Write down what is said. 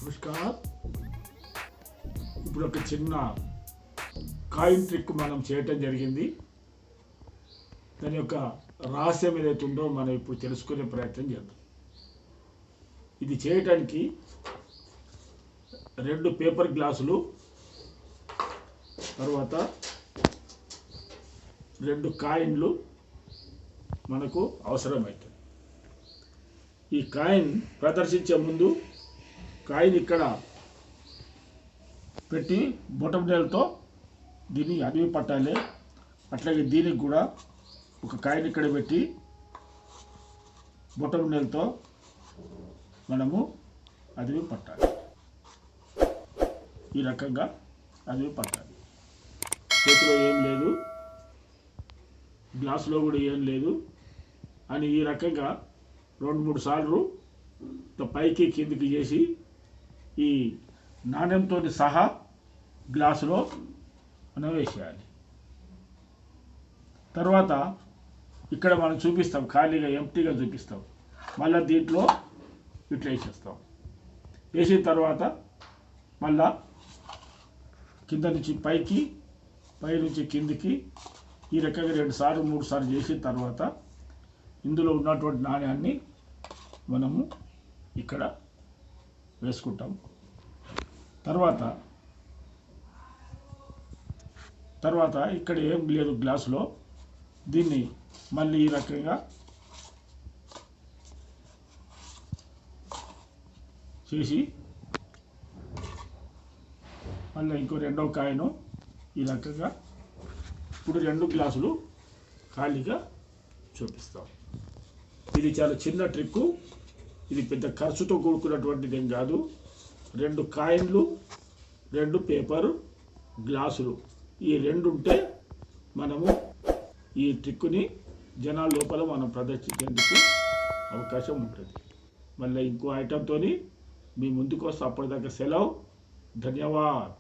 నమస్కారం. ఇప్పుడు ఒక చిన్న కాయిన్ ట్రిక్ మనం చేయటం జరిగింది. దాని యొక్క రహస్యం ఏదైతే ఉందో మనం ఇప్పుడు తెలుసుకునే ప్రయత్నం చేద్దాం. ఇది చేయటానికి 2 పేపర్ గ్లాసులు, తర్వాత 2 కాయిన్లు మనకు అవసరమవుతుంది. ఈ కాయిన్ ప్రదర్శించే ముందు కాయిన్ ఇక్కడ పెట్టి బొటం వేలుతో దీన్ని అదిమి పట్టాలి. అట్లాగే దీనికి కూడా ఒక కాయిన్ ఇక్కడ పెట్టి బొటం వేలుతో మనము అదిమి పట్టాలి. ఈ రకంగా అదిమి పట్టాలి. చేతిలో ఏం లేదు, గ్లాసులో కూడా ఏం లేదు అని ఈ రకంగా 2-3 సార్లు పైకి కిందికి చేసి ఈ నాణ్యంతో సహా గ్లాసులో మనం వేసేయాలి. తర్వాత ఇక్కడ మనం చూపిస్తాం, ఖాళీగా ఎంప్టీగా చూపిస్తాం. మళ్ళీ దీంట్లో ఇట్లా వేసేస్తాం. వేసిన తర్వాత మళ్ళా కింద నుంచి పైకి, పై నుంచి కిందికి ఈ రకంగా 2 సార్లు 3 సార్లు చేసిన తర్వాత ఇందులో ఉన్నటువంటి నాణ్యాన్ని మనము ఇక్కడ వేసుకుంటాం. తర్వాత ఇక్కడ ఏం లేదు గ్లాసులో, దీన్ని మళ్ళీ ఈ రకంగా చేసి మళ్ళీ ఇంకో 2వ కాయను ఈ రకంగా ఇప్పుడు 2 గ్లాసులు ఖాళీగా చూపిస్తాం. ఇది చాలా చిన్న ట్రిక్కు. ఇది పెద్ద ఖర్చుతో కూడుకున్నటువంటిది ఏం కాదు. 2 కాయిన్లు, 2 పేపర్ గ్లాసులు, ఈ 2 ఉంటే మనము ఈ ట్రిక్కుని జనాల లోపల మనం ప్రదర్శించేందుకు అవకాశం ఉంటుంది. మళ్ళీ ఇంకో ఐటెంతో మీ ముందుకు వస్తే అప్పటిదాకా సెలవు. ధన్యవాద్.